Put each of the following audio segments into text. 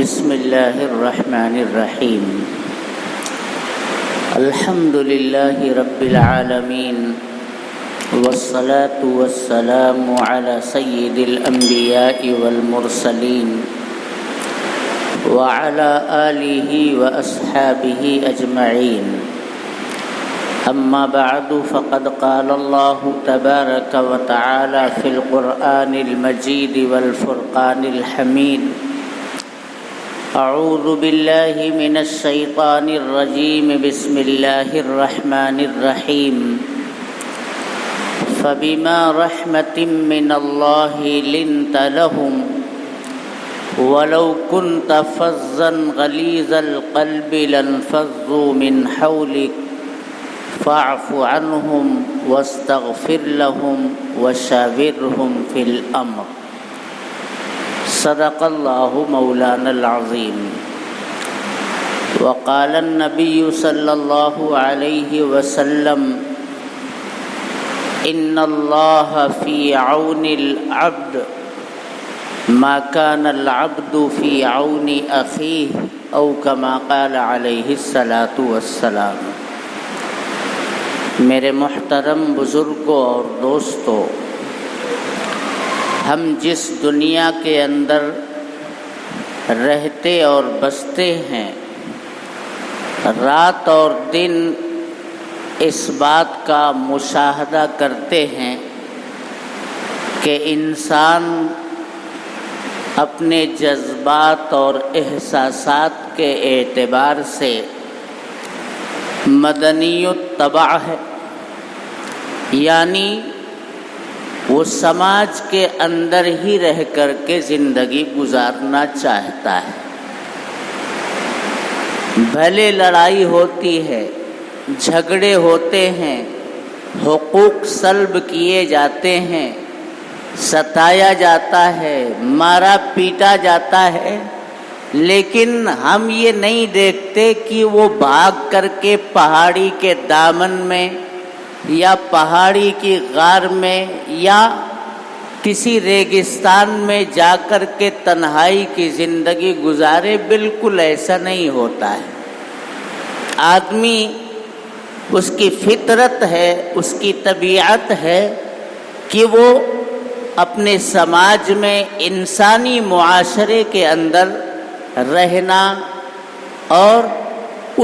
بسم الله الرحمن الرحيم. الحمد لله رب العالمين، والصلاة والسلام على سيد الأنبياء والمرسلين وعلى آله وأصحابه أجمعين. أما بعد، فقد قال الله تبارك وتعالى في القرآن المجيد والفرقان الحميد: أعوذ بالله من الشيطان الرجيم، بسم الله الرحمن الرحيم. فبما رحمة من الله لنت لهم ولو كنت فظا غليظ القلب لانفضوا من حولك فاعف عنهم واستغفر لهم وشاورهم في الأمر. صدق الله مولانا العظيم. وقال النبي صلى الله عليه وسلم: إن الله في عون العبد ما كان العبد في عون أخيه، أو كما قال عليه الصلاة والسلام. میرے محترم بزرگوں اور دوستوں، ہم جس دنیا کے اندر رہتے اور بستے ہیں، رات اور دن اس بات کا مشاہدہ کرتے ہیں کہ انسان اپنے جذبات اور احساسات کے اعتبار سے مدنی الطبع ہے، یعنی وہ سماج کے اندر ہی رہ کر کے زندگی گزارنا چاہتا ہے. بھلے لڑائی ہوتی ہے، جھگڑے ہوتے ہیں، حقوق سلب کیے جاتے ہیں، ستایا جاتا ہے، مارا پیٹا جاتا ہے، لیکن ہم یہ نہیں دیکھتے کہ وہ بھاگ کر کے پہاڑی کے دامن میں یا پہاڑی کی غار میں یا کسی ریگستان میں جا کر کے تنہائی کی زندگی گزارے. بالکل ایسا نہیں ہوتا ہے. آدمی، اس کی فطرت ہے، اس کی طبیعت ہے کہ وہ اپنے سماج میں انسانی معاشرے کے اندر رہنا اور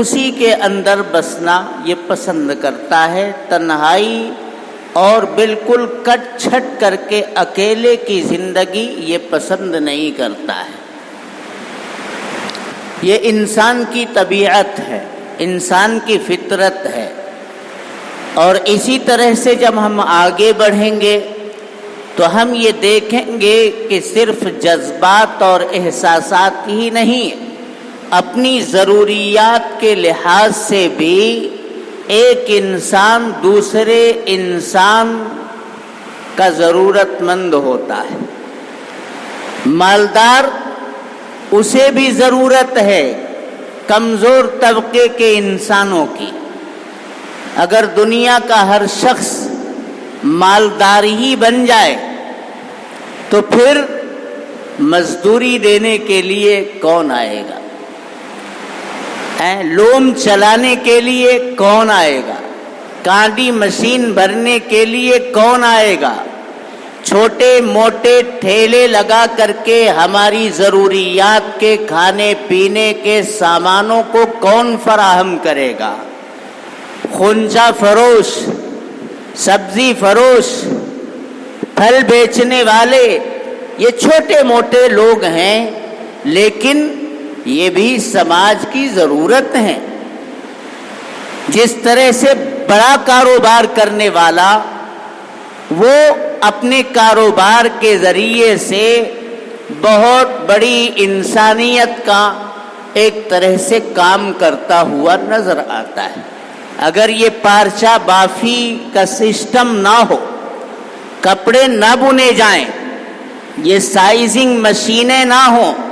اسی کے اندر بسنا یہ پسند کرتا ہے. تنہائی اور بالکل کٹ چھٹ کر کے اکیلے کی زندگی یہ پسند نہیں کرتا ہے. یہ انسان کی طبیعت ہے، انسان کی فطرت ہے. اور اسی طرح سے جب ہم آگے بڑھیں گے تو ہم یہ دیکھیں گے کہ صرف جذبات اور احساسات ہی نہیں، اپنی ضروریات کے لحاظ سے بھی ایک انسان دوسرے انسان کا ضرورت مند ہوتا ہے. مالدار، اسے بھی ضرورت ہے کمزور طبقے کے انسانوں کی. اگر دنیا کا ہر شخص مالدار ہی بن جائے تو پھر مزدوری دینے کے لیے کون آئے گا؟ لوم چلانے کے لیے کون آئے گا؟ کانڈی مشین بھرنے کے لیے کون آئے گا؟ چھوٹے موٹے ٹھیلے لگا کر کے ہماری ضروریات کے کھانے پینے کے سامانوں کو کون فراہم کرے گا؟ خونچا فروش، سبزی فروش، پھل بیچنے والے، یہ چھوٹے موٹے لوگ ہیں، لیکن یہ بھی سماج کی ضرورت ہے. جس طرح سے بڑا کاروبار کرنے والا وہ اپنے کاروبار کے ذریعے سے بہت بڑی انسانیت کا ایک طرح سے کام کرتا ہوا نظر آتا ہے. اگر یہ پارچہ بافی کا سسٹم نہ ہو، کپڑے نہ بنے جائیں، یہ سائزنگ مشینیں نہ ہوں،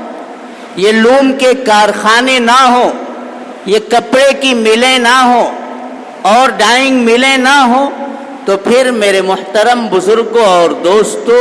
یہ لوم کے کارخانے نہ ہوں، یہ کپڑے کی ملیں نہ ہوں اور ڈائنگ ملیں نہ ہوں، تو پھر میرے محترم بزرگوں اور دوستوں،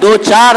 2-4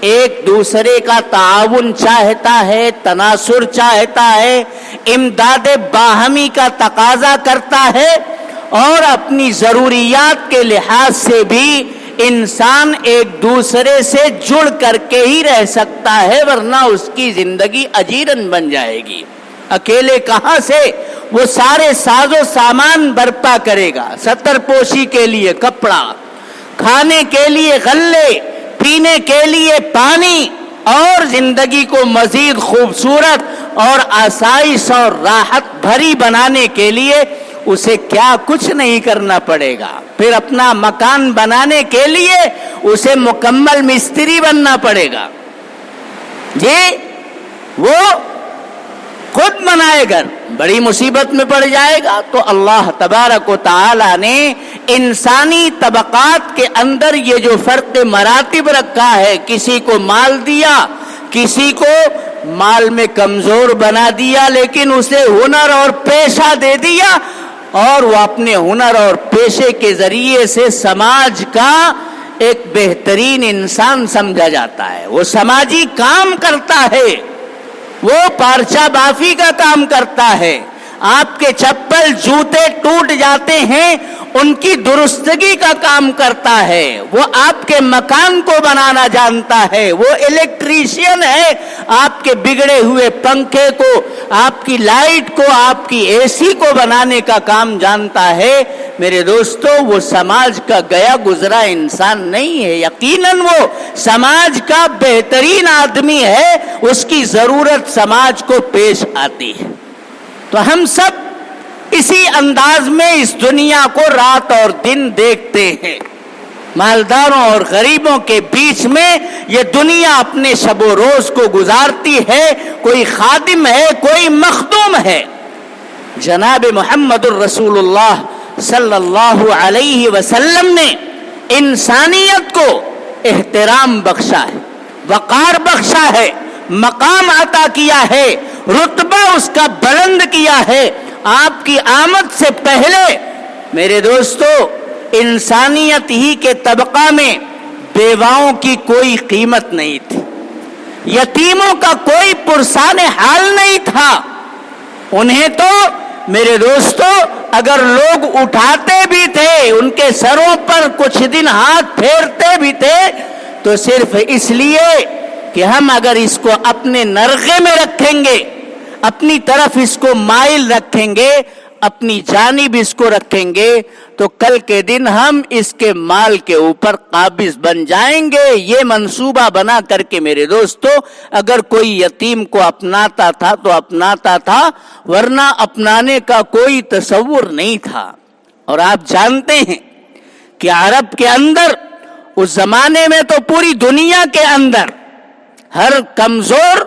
ایک دوسرے کا تعاون چاہتا ہے، تناصر چاہتا ہے، امداد باہمی کا تقاضا کرتا ہے، اور اپنی ضروریات کے لحاظ سے بھی انسان ایک دوسرے سے جڑ کر کے ہی رہ سکتا ہے، ورنہ اس کی زندگی اجیرن بن جائے گی۔ اکیلے کہاں سے وہ سارے ساز و سامان برپا کرے گا؟ ستر پوشی کے لیے کپڑا، کھانے کے لیے غلے، پینے کے لیے پانی، اور زندگی کو مزید خوبصورت اور آسائش اور راحت بھری بنانے کے لیے اسے کیا کچھ نہیں کرنا پڑے گا۔ پھر اپنا مکان بنانے کے لیے اسے مکمل مستری بننا پڑے گا، جی وہ خود بنائے گا، بڑی مصیبت میں پڑ جائے گا۔ تو اللہ تبارک و تعالی نے انسانی طبقات کے اندر یہ جو فرق مراتب رکھا ہے، کسی کو مال دیا، کسی کو مال میں کمزور بنا دیا، لیکن اسے ہنر اور پیشہ دے دیا، اور وہ اپنے ہنر اور پیشے کے ذریعے سے سماج کا ایک بہترین انسان سمجھا جاتا ہے۔ وہ سماجی کام کرتا ہے، وہ پارچہ بافی کا کام کرتا ہے۔ آپ کے چپل جوتے ٹوٹ جاتے ہیں، ان کی درستگی کا کام کرتا ہے۔ وہ آپ کے مکان کو بنانا جانتا ہے، وہ الیکٹریشین ہے، آپ کے بگڑے ہوئے پنکھے کو، آپ کی لائٹ کو، آپ کی اے سی کو بنانے کا کام جانتا ہے۔ میرے دوستو، وہ سماج کا گیا گزرا انسان نہیں ہے، یقیناً وہ سماج کا بہترین آدمی ہے، اس کی ضرورت سماج کو پیش آتی ہے۔ تو ہم سب اسی انداز میں اس دنیا کو رات اور دن دیکھتے ہیں۔ مالداروں اور غریبوں کے بیچ میں یہ دنیا اپنے شب و روز کو گزارتی ہے، کوئی خادم ہے، کوئی مخدوم ہے۔ جناب محمد الرسول اللہ صلی اللہ علیہ وسلم نے انسانیت کو احترام بخشا ہے، وقار بخشا ہے، مقام عطا کیا ہے، رتبہ اس کا بلند کیا ہے۔ آپ کی آمد سے پہلے میرے دوستو انسانیت ہی کے طبقہ میں بیواؤں کی کوئی قیمت نہیں تھی، یتیموں کا کوئی پرسان حال نہیں تھا۔ انہیں تو میرے دوستو اگر لوگ اٹھاتے بھی تھے، ان کے سروں پر کچھ دن ہاتھ پھیرتے بھی تھے، تو صرف اس لیے کہ ہم اگر اس کو اپنے نرغے میں رکھیں گے، اپنی طرف اس کو مائل رکھیں گے، اپنی جانب اس کو رکھیں گے، تو کل کے دن ہم اس کے مال کے اوپر قابض بن جائیں گے۔ یہ منصوبہ بنا کر کے میرے دوستو اگر کوئی یتیم کو اپناتا تھا تو اپناتا تھا، ورنہ اپنانے کا کوئی تصور نہیں تھا۔ اور آپ جانتے ہیں کہ عرب کے اندر اس زمانے میں تو پوری دنیا کے اندر ہر کمزور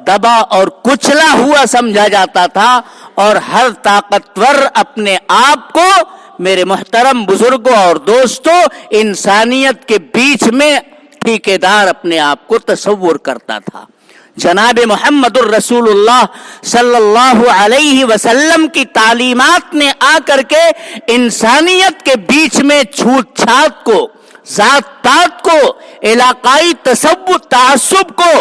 دبا اور کچلا ہوا سمجھا جاتا تھا، اور ہر طاقتور اپنے آپ کو میرے محترم بزرگوں اور دوستوں انسانیت کے بیچ میں ٹھیکیدار اپنے آپ کو تصور کرتا تھا۔ جناب محمد الرسول اللہ صلی اللہ علیہ وسلم کی تعلیمات نے آ کر کے انسانیت کے بیچ میں چھوت چھات کو، ذات پات کو، علاقائی تصور تعصب کو،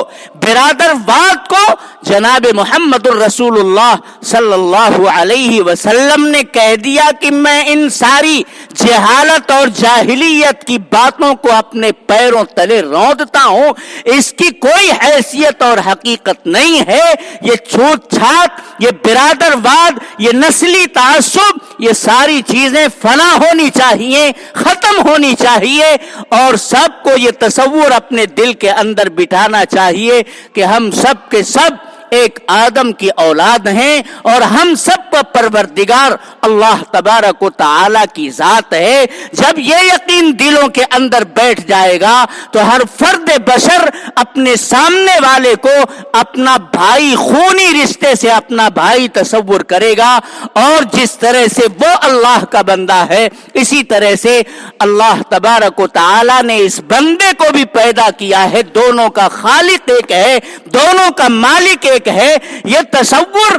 برادر واد کو جناب محمد الرسول اللہ صلی اللہ علیہ وسلم نے کہہ دیا کہ میں ان ساری جہالت اور جاہلیت کی باتوں کو اپنے پیروں تلے روندتا ہوں، اس کی کوئی حیثیت اور حقیقت نہیں ہے۔ یہ چھوت چھات، یہ برادر واد، یہ نسلی تعصب، یہ ساری چیزیں فنا ہونی چاہیے، ختم ہونی چاہیے، اور سب کو یہ تصور اپنے دل کے اندر بٹھانا چاہیے کہ ہم سب کے سب ایک آدم کی اولاد ہیں، اور ہم سب کا پروردگار اللہ تبارک و تعالی کی ذات ہے۔ جب یہ یقین دلوں کے اندر بیٹھ جائے گا تو ہر فرد بشر اپنے سامنے والے کو اپنا بھائی، خونی رشتے سے اپنا بھائی تصور کرے گا، اور جس طرح سے وہ اللہ کا بندہ ہے، اسی طرح سے اللہ تبارک و تعالی نے اس بندے کو بھی پیدا کیا ہے۔ دونوں کا خالق ایک ہے، دونوں کا مالک ایک ہے۔ یہ تصور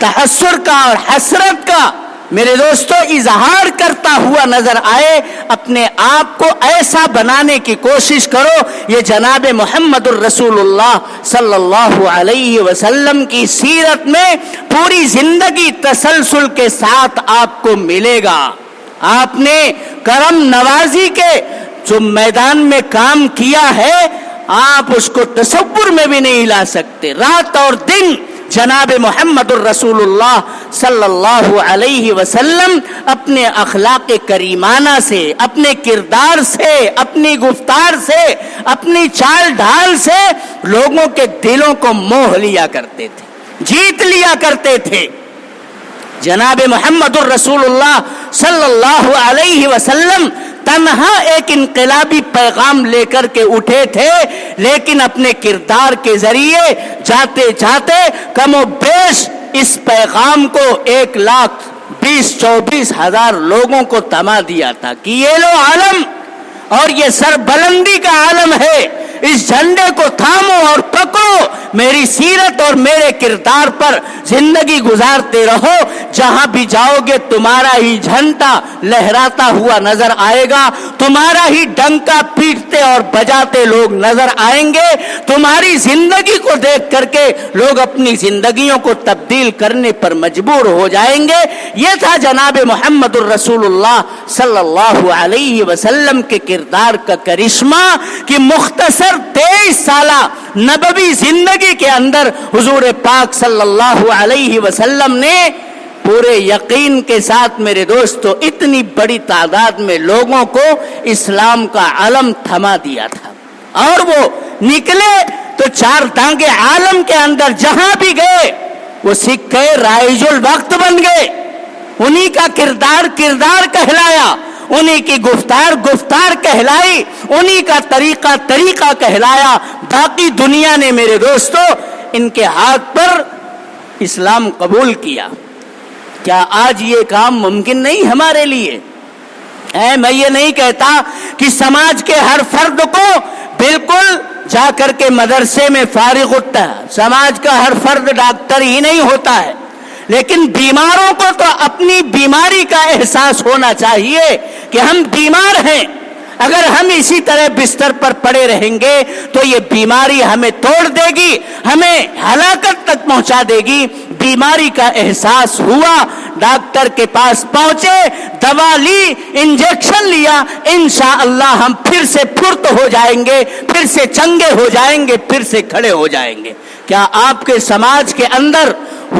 تحسر کا اور حسرت کا میرے دوستو اظہار کرتا ہوا نظر آئے، اپنے آپ کو ایسا بنانے کی کوشش کرو یہ جناب محمد الرسول اللہ صلی اللہ علیہ وسلم کی سیرت میں پوری زندگی تسلسل کے ساتھ آپ کو ملے گا۔ آپ نے کرم نوازی کے جو میدان میں کام کیا ہے آپ اس کو تصور میں بھی نہیں لا سکتے۔ رات اور دن جناب محمد الرسول اللہ صلی اللہ علیہ وسلم اپنے اخلاق کریمانہ سے، اپنے کردار سے، اپنی گفتار سے، اپنی چال ڈھال سے لوگوں کے دلوں کو موہ لیا کرتے تھے، جیت لیا کرتے تھے۔ جناب محمد الرسول اللہ صلی اللہ علیہ وسلم تنہا ایک انقلابی پیغام لے کر کے اٹھے تھے، لیکن اپنے کردار کے ذریعے جاتے جاتے کم و بیش اس پیغام کو 1,20,24,000 لوگوں کو تما دیا تھا کہ یہ لو عالم اور یہ سر بلندی کا عالم ہے، اس جھنڈے کو تھامو اور پکڑو، میری سیرت اور میرے کردار پر زندگی گزارتے رہو، جہاں بھی جاؤ گے تمہارا ہی جھنڈا لہراتا ہوا نظر آئے گا، تمہارا ہی ڈنکا پیٹتے اور بجاتے لوگ نظر آئیں گے، تمہاری زندگی کو دیکھ کر کے لوگ اپنی زندگیوں کو تبدیل کرنے پر مجبور ہو جائیں گے۔ یہ تھا جناب محمد الرسول اللہ صلی اللہ علیہ وسلم کے کردار کا کرشمہ کہ مختصر 23 سالہ نبوی زندگی کے اندر حضور پاک صلی اللہ علیہ وسلم نے پورے یقین کے ساتھ میرے دوستو اتنی بڑی تعداد میں لوگوں کو اسلام کا علم تھما دیا تھا، اور وہ نکلے تو 4 دانگے عالم کے اندر جہاں بھی گئے وہ سکے رائج الوقت بن گئے، انہی کا کردار کہلایا، انہی کی گفتار کہلائی، انہی کا طریقہ کہلایا، باقی دنیا نے میرے دوستو ان کے ہاتھ پر اسلام قبول کیا۔ کیا آج یہ کام ممکن نہیں ہمارے لیے؟ میں یہ نہیں کہتا کہ سماج کے ہر فرد کو بالکل جا کر کے مدرسے میں فارغ ہوتا ہے، سماج کا ہر فرد ڈاکٹر ہی نہیں ہوتا ہے، لیکن بیماروں کو تو اپنی بیماری کا احساس ہونا چاہیے کہ ہم بیمار ہیں، اگر ہم اسی طرح بستر پر پڑے رہیں گے تو یہ بیماری ہمیں توڑ دے گی، ہمیں ہلاکت تک پہنچا دے گی۔ بیماری کا احساس ہوا، ڈاکٹر کے پاس پہنچے، دوا لی، انجیکشن لیا، انشاءاللہ ہم پھر سے پھرت ہو جائیں گے، پھر سے چنگے ہو جائیں گے، پھر سے کھڑے ہو جائیں گے۔ کیا آپ کے سماج کے اندر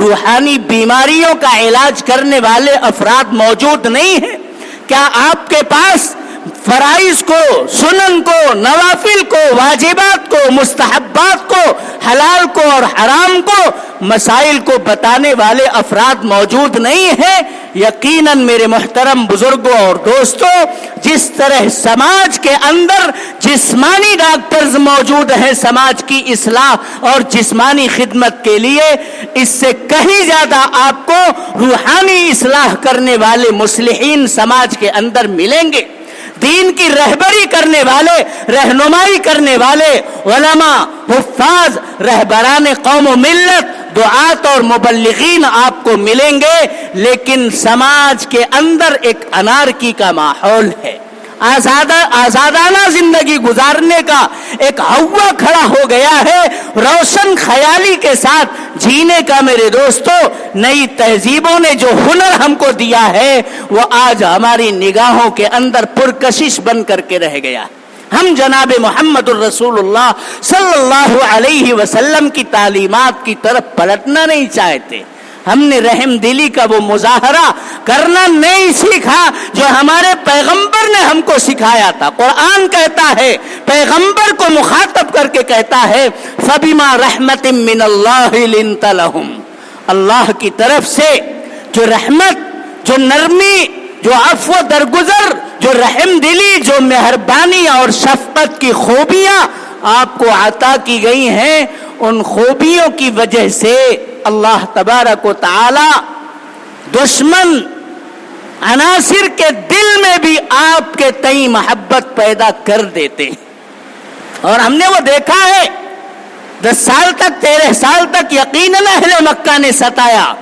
روحانی بیماریوں کا علاج کرنے والے افراد موجود نہیں ہیں؟ کیا آپ کے پاس فرائض کو، سنن کو، نوافل کو، واجبات کو، مستحبات کو، حلال کو اور حرام کو، مسائل کو بتانے والے افراد موجود نہیں ہیں؟ یقیناً میرے محترم بزرگوں اور دوستوں، جس طرح سماج کے اندر جسمانی ڈاکٹرز موجود ہیں سماج کی اصلاح اور جسمانی خدمت کے لیے، اس سے کہیں زیادہ آپ کو روحانی اصلاح کرنے والے مصلحین سماج کے اندر ملیں گے۔ دین کی رہبری کرنے والے، رہنمائی کرنے والے علماء، حفاظ، رہبران قوم و ملت، دعات اور مبلغین آپ کو ملیں گے، لیکن سماج کے اندر ایک انارکی کا ماحول ہے، آزادانہ زندگی گزارنے کا ایک ہوا کھڑا ہو گیا ہے، روشن خیالی کے ساتھ جینے کا میرے دوستو نئی تہذیبوں نے جو ہنر ہم کو دیا ہے وہ آج ہماری نگاہوں کے اندر پرکشش بن کر کے رہ گیا۔ ہم جناب محمد الرسول اللہ صلی اللہ علیہ وسلم کی تعلیمات کی طرف پلٹنا نہیں چاہتے، ہم نے رحم دلی کا وہ مظاہرہ کرنا نہیں سیکھا جو ہمارے پیغمبر نے ہم کو سکھایا تھا۔ قرآن کہتا ہے، پیغمبر کو مخاطب کر کے کہتا ہے، فَبِمَا رَحْمَةٍ مِّنَ اللَّهِ لِنْتَ لَهُمْ، اللہ کی طرف سے جو رحمت، جو نرمی، جو عفو درگزر، جو رحم دلی، جو مہربانی اور شفقت کی خوبیاں آپ کو عطا کی گئی ہیں، ان خوبیوں کی وجہ سے اللہ تبارک و تعالی دشمن عناصر کے دل میں بھی آپ کے تئیں محبت پیدا کر دیتے ہیں، اور ہم نے وہ دیکھا ہے۔ 10 سال تک، 13 سال تک یقیناً اہل مکہ نے ستایا،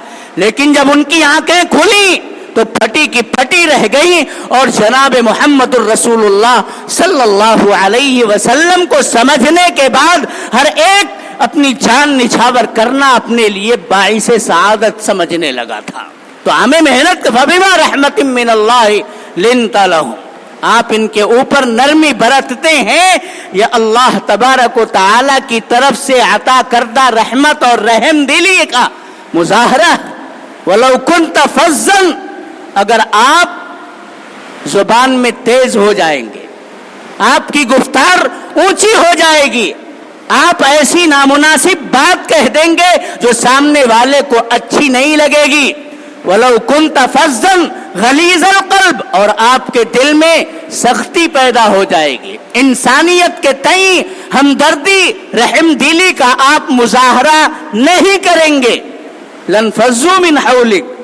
لیکن جب ان کی آنکھیں کھلی تو پھٹی کی پھٹی رہ گئی اور جناب محمد الرسول اللہ صلی اللہ علیہ وسلم کو سمجھنے کے بعد ہر ایک اپنی جان نچھاور کرنا اپنے لیے باعث سعادت سمجھنے لگا تھا. تو ہمیں محنت فبما رحمت من اللہ لنت لہم، آپ ان کے اوپر نرمی برتتے ہیں، یہ اللہ تبارک و تعالی کی طرف سے عطا کردہ رحمت اور رحم دلی کا مظاہرہ. وَلَوْ كُنْتَ فَظًّا، اگر آپ زبان میں تیز ہو جائیں گے، آپ کی گفتار اونچی ہو جائے گی، آپ ایسی نامناسب بات کہہ دیں گے جو سامنے والے کو اچھی نہیں لگے گی. وَلَوْ كُنْتَ فَظًّا غَلِيظَ الْقَلْبِ، اور آپ کے دل میں سختی پیدا ہو جائے گی، انسانیت کے تئیں ہمدردی رحم دلی کا آپ مظاہرہ نہیں کریں گے. لَنْفَضُّوا مِنْ حَوْلِكَ،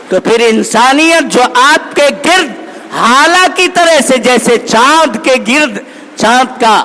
تو پھر انسانیت جو آپ کے گرد حالہ کی طرح سے، جیسے چاند کے گرد چاند کا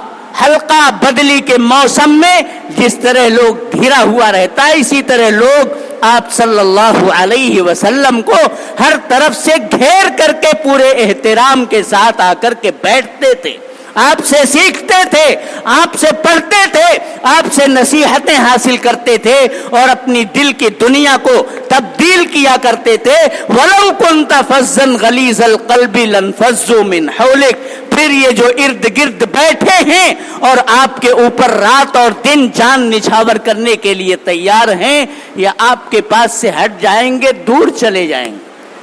حلقہ بدلی کے موسم میں جس طرح لوگ گھرا ہوا رہتا ہے، اسی طرح لوگ آپ صلی اللہ علیہ وسلم کو ہر طرف سے گھیر کر کے پورے احترام کے ساتھ آ کر کے بیٹھتے تھے، آپ سے سیکھتے تھے، آپ سے پڑھتے تھے، آپ سے نصیحتیں حاصل کرتے تھے اور اپنی دل کی دنیا کو تبدیل کیا کرتے تھے. وَلَوْ كُنْتَ فَظًّا غَلِيظَ الْقَلْبِ لَانفَضُّوا مِنْ حَوْلِكَ، پھر یہ جو ارد گرد بیٹھے ہیں اور آپ کے اوپر رات اور دن جان نچھاور کرنے کے لیے تیار ہیں، یا آپ کے پاس سے ہٹ جائیں گے، دور چلے جائیں گے.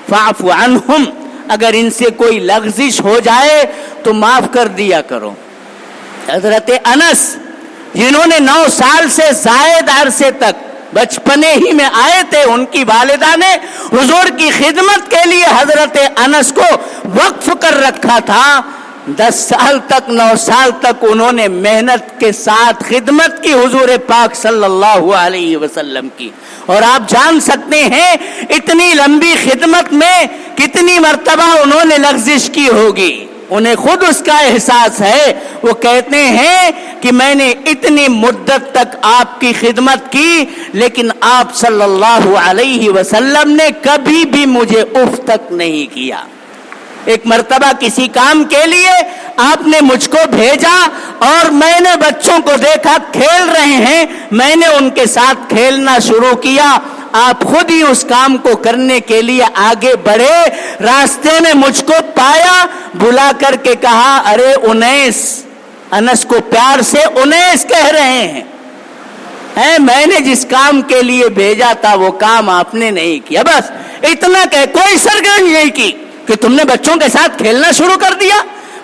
فَاعْفُ عَنْهُمْ، اگر ان سے کوئی لغزش ہو جائے تو معاف کر دیا کرو. حضرت انس جنہوں نے 9 سال سے زائد عرصے تک بچپنے ہی میں آئے تھے، ان کی والدہ نے حضور کی خدمت کے لیے حضرت انس کو وقف کر رکھا تھا. 10 سال تک 9 سال تک انہوں نے محنت کے ساتھ خدمت کی حضور پاک صلی اللہ علیہ وسلم کی. اور آپ جان سکتے ہیں اتنی لمبی خدمت میں کتنی مرتبہ انہوں نے لغزش کی ہوگی، انہیں خود اس کا احساس ہے. وہ کہتے ہیں کہ میں نے اتنی مدت تک آپ کی خدمت کی، لیکن آپ صلی اللہ علیہ وسلم نے کبھی بھی مجھے اف تک نہیں کیا. ایک مرتبہ کسی کام کے لیے آپ نے مجھ کو بھیجا اور میں نے بچوں کو دیکھا کھیل رہے ہیں، میں نے ان کے ساتھ کھیلنا شروع کیا. آپ خود ہی اس کام کو کرنے کے لیے آگے بڑھے، راستے میں مجھ کو پایا، بلا کر کے کہا ارے انیس، انس کو پیار سے انیس کہہ رہے ہیں، میں نے جس کام کے لیے بھیجا تھا وہ کام آپ نے نہیں کیا. بس اتنا کہ کوئی سرگرمی نہیں کی کہ تم نے بچوں کے ساتھ کھیلنا شروع کر دیا.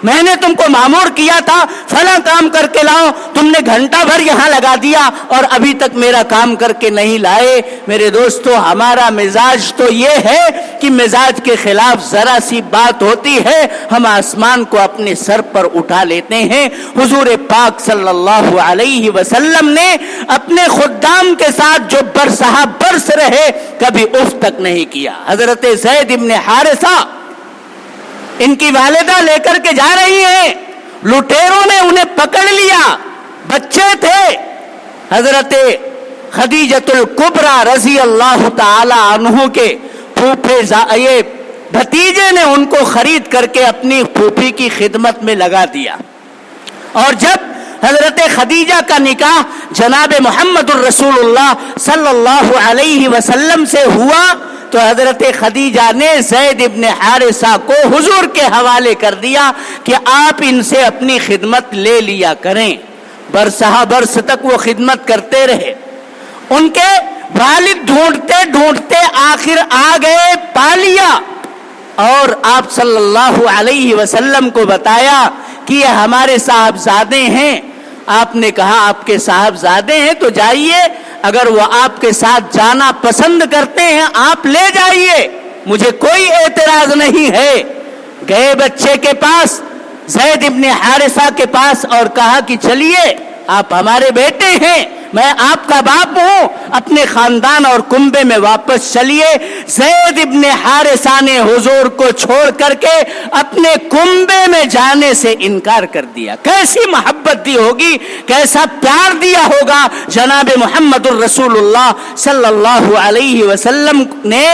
میں نے تم کو مامور کیا تھا فلاں کام کر کے لاؤ، تم نے گھنٹہ بھر یہاں لگا دیا اور ابھی تک میرا کام کر کے نہیں لائے. میرے دوستو، ہمارا مزاج تو یہ ہے کہ مزاج کے خلاف ذرا سی بات ہوتی ہے ہم آسمان کو اپنے سر پر اٹھا لیتے ہیں. حضور پاک صلی اللہ علیہ وسلم نے اپنے خدام کے ساتھ جو برسہ برس رہے کبھی اف تک نہیں کیا. حضرت زید ابن حارثہ ان کی والدہ لے کر کے جا رہی ہیں، لٹیروں نے انہیں پکڑ لیا، بچے تھے. حضرت خدیجۃ الکبریٰ رضی اللہ تعالی عنہ کے پھوپھے یہ بھتیجے نے ان کو خرید کر کے اپنی پھوپھی کی خدمت میں لگا دیا. اور جب حضرت خدیجہ کا نکاح جناب محمد الرسول اللہ صلی اللہ علیہ وسلم سے ہوا تو حضرت خدیجہ نے زید ابن حارثہ کو حضور کے حوالے کر دیا کہ آپ ان سے اپنی خدمت لے لیا کریں. برسہ برس تک وہ خدمت کرتے رہے. ان کے والد ڈھونڈتے ڈھونڈتے آخر آ گئے، پا لیا اور آپ صلی اللہ علیہ وسلم کو بتایا کہ یہ ہمارے صاحبزادے ہیں. آپ نے کہا آپ کے صاحبزادے ہیں تو جائیے، اگر وہ آپ کے ساتھ جانا پسند کرتے ہیں آپ لے جائیے، مجھے کوئی اعتراض نہیں ہے. گئے بچے کے پاس، زید ابن حارثہ کے پاس، اور کہا کہ چلیے آپ ہمارے بیٹے ہیں، میں آپ کا باپ ہوں، اپنے خاندان اور کنبے میں واپس چلیے۔ زید ابن حارثہ نے حضور کو چھوڑ کر کے اپنے کنبے میں جانے سے انکار کر دیا۔ کیسی محبت دی ہوگی، کیسا پیار دیا ہوگا جناب محمد الرسول اللہ صلی اللہ علیہ وسلم نے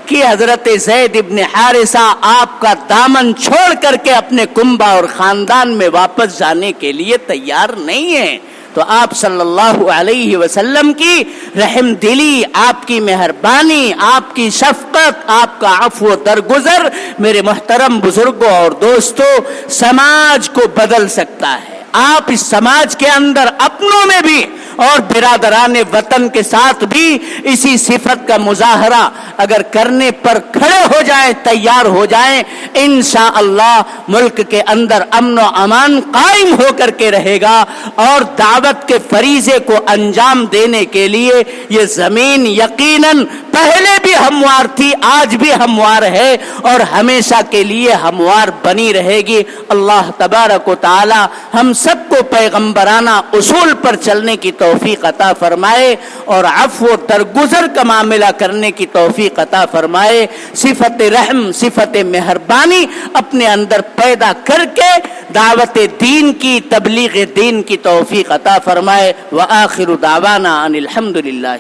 کہ حضرت زید ابن حارثہ آپ کا دامن چھوڑ کر کے اپنے کنبہ اور خاندان میں واپس جانے کے لیے تیار نہیں ہیں۔ تو آپ صلی اللہ علیہ وسلم کی رحم دلی، آپ کی مہربانی، آپ کی شفقت، آپ کا عفو و درگزر میرے محترم بزرگوں اور دوستوں سماج کو بدل سکتا ہے۔ آپ اس سماج کے اندر اپنوں میں بھی اور برادران وطن کے ساتھ بھی اسی صفت کا مظاہرہ اگر کرنے پر کھڑے ہو جائیں، تیار ہو جائیں، انشاءاللہ ملک کے اندر امن و امان قائم ہو کر کے رہے گا، اور دعوت کے فریضے کو انجام دینے کے لیے یہ زمین یقیناً پہلے بھی ہموار تھی، آج بھی ہموار ہے اور ہمیشہ کے لیے ہموار بنی رہے گی۔ اللہ تبارک و تعالی ہم سب کو پیغمبرانہ اصول پر چلنے کی توفیق عطا فرمائے اور عفو درگزر کا معاملہ کرنے کی توفیق عطا فرمائے۔ صفت رحم، صفت مہربانی اپنے اندر پیدا کر کے دعوت دین کی، تبلیغ دین کی توفیق عطا فرمائے۔ وآخر دعوانا ان الحمدللہ۔